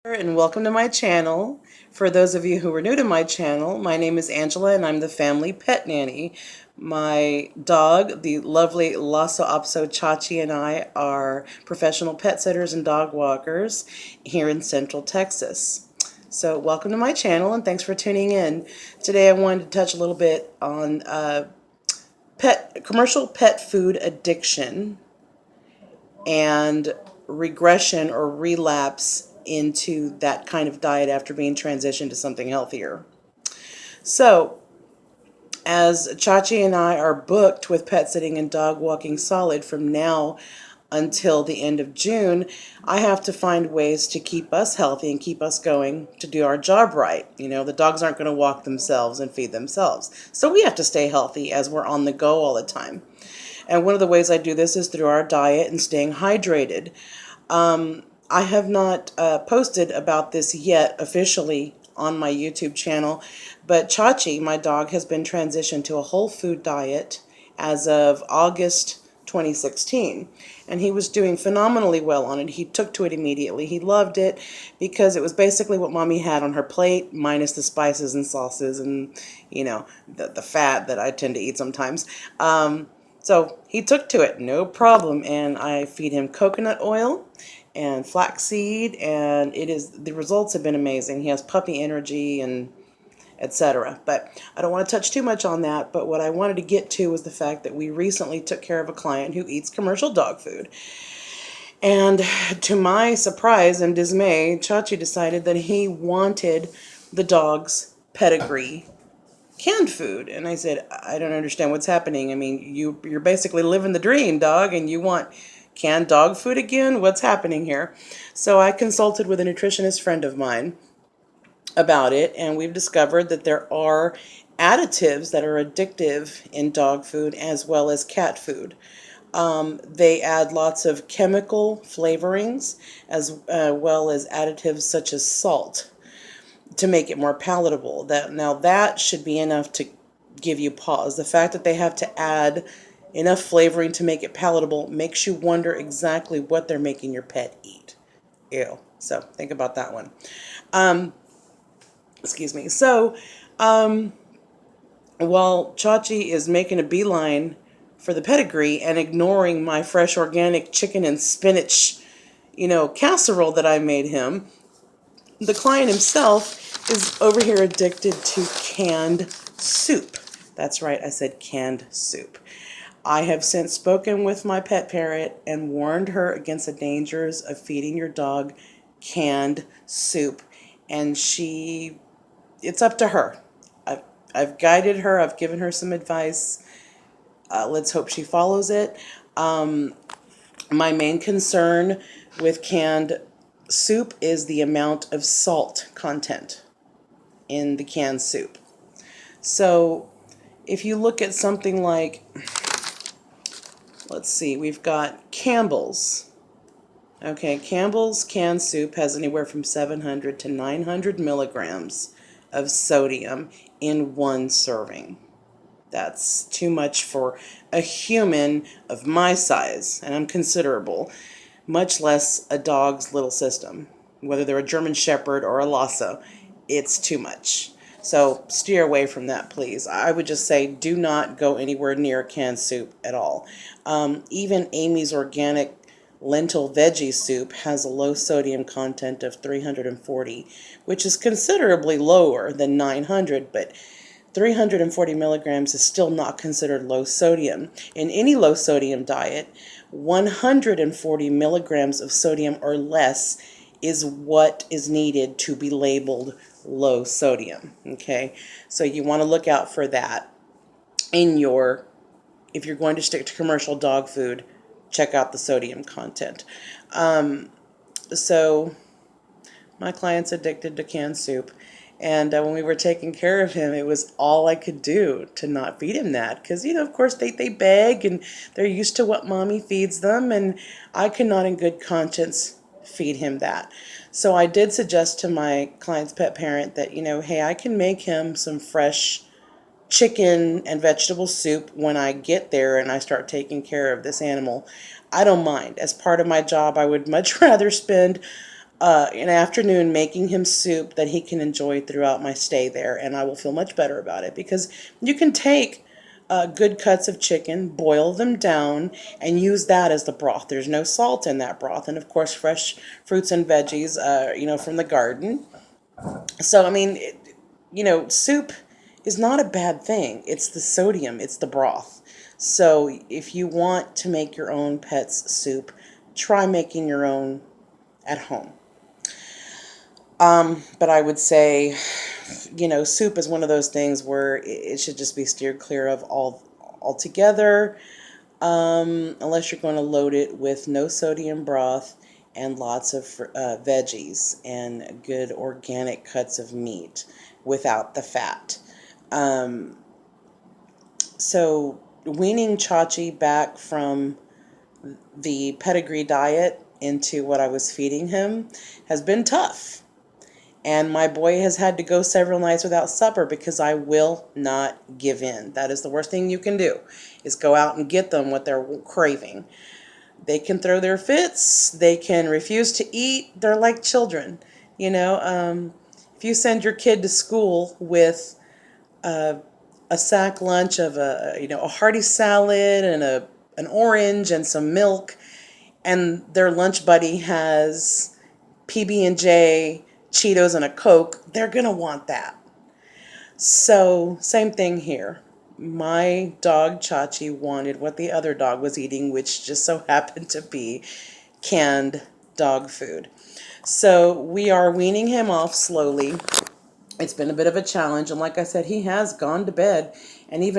And welcome to my channel. For those of you who are new to my channel, my name is Angela and I'm the family pet nanny. My dog, the lovely Lhasa Apso Chachi, and I are professional pet sitters and dog walkers here in Central Texas. So welcome to my channel and thanks for tuning in. Today I wanted to touch a little bit on commercial pet food addiction and regression or relapse into that kind of diet after being transitioned to something healthier. So, as Chachi and I are booked with pet sitting and dog walking solid from now until the end of June, I have to find ways to keep us healthy and keep us going to do our job right. You know, the dogs aren't going to walk themselves and feed themselves. So we have to stay healthy as we're on the go all the time. And one of the ways I do this is through our diet and staying hydrated. I have not posted about this yet officially on my YouTube channel, but Chachi, my dog, has been transitioned to a whole food diet as of August 2016, and he was doing phenomenally well on it. He took to it immediately. He loved it because it was basically what mommy had on her plate, minus the spices and sauces and, you know, the fat that I tend to eat sometimes. So he took to it, no problem, and I feed him coconut oil and flaxseed, and the results have been amazing. He has puppy energy and etc. But I don't want to touch too much on that, but what I wanted to get to was the fact that we recently took care of a client who eats commercial dog food. And to my surprise and dismay, Chachi decided that he wanted the dog's pedigree canned food. And I said, I don't understand what's happening. I mean, you're basically living the dream, dog, and you want canned dog food again? What's happening here? So I consulted with a nutritionist friend of mine about it, and we've discovered that there are additives that are addictive in dog food as well as cat food. They add lots of chemical flavorings as well as additives such as salt to make it more palatable. That should be enough to give you pause. The fact that they have to add enough flavoring to make it palatable makes you wonder exactly what they're making your pet eat. Ew. So think about that one. Excuse me. So while Chachi is making a beeline for the pedigree and ignoring my fresh organic chicken and spinach, casserole that I made him, the client himself is over here addicted to canned soup. That's right, I said canned soup. I have since spoken with my pet parrot and warned her against the dangers of feeding your dog canned soup. And it's up to her. I've guided her, I've given her some advice. Let's hope she follows it. My main concern with canned soup is the amount of salt content in the canned soup. So if you look at something like, let's see, we've got Campbell's. Okay, Campbell's canned soup has anywhere from 700 to 900 milligrams of sodium in one serving. That's too much for a human of my size, and I'm considerable, much less a dog's little system. Whether they're a German Shepherd or a Lhasa, it's too much. So steer away from that, please. I would just say do not go anywhere near canned soup at all. Even Amy's Organic lentil veggie soup has a low sodium content of 340, which is considerably lower than 900, but 340 milligrams is still not considered low sodium. In any low sodium diet, 140 milligrams of sodium or less is what is needed to be labeled low sodium. Okay, so you want to look out for that if you're going to stick to commercial dog food, check out the sodium content. So my client's addicted to canned soup. And when we were taking care of him, it was all I could do to not feed him that. Because, of course, they beg and they're used to what mommy feeds them. And I could not in good conscience feed him that. So I did suggest to my client's pet parent that, hey, I can make him some fresh chicken and vegetable soup when I get there and I start taking care of this animal. I don't mind. As part of my job, I would much rather spend an afternoon making him soup that he can enjoy throughout my stay there, and I will feel much better about it because you can take good cuts of chicken, boil them down, and use that as the broth. There's no salt in that broth, and of course, fresh fruits and veggies, from the garden. So, I mean, soup is not a bad thing. It's the sodium, it's the broth. So, if you want to make your own pet's soup, try making your own at home. But I would say, soup is one of those things where it should just be steered clear of altogether, unless you're going to load it with no sodium broth and lots of veggies and good organic cuts of meat without the fat. So weaning Chachi back from the pedigree diet into what I was feeding him has been tough. And my boy has had to go several nights without supper because I will not give in. That is the worst thing you can do, is go out and get them what they're craving. They can throw their fits. They can refuse to eat. They're like children. If you send your kid to school with a sack lunch of a hearty salad and an orange and some milk, and their lunch buddy has PB&J, Cheetos, and a Coke, they're going to want that. So, same thing here. My dog Chachi wanted what the other dog was eating, which just so happened to be canned dog food. So, we are weaning him off slowly. It's been a bit of a challenge, and like I said, he has gone to bed and even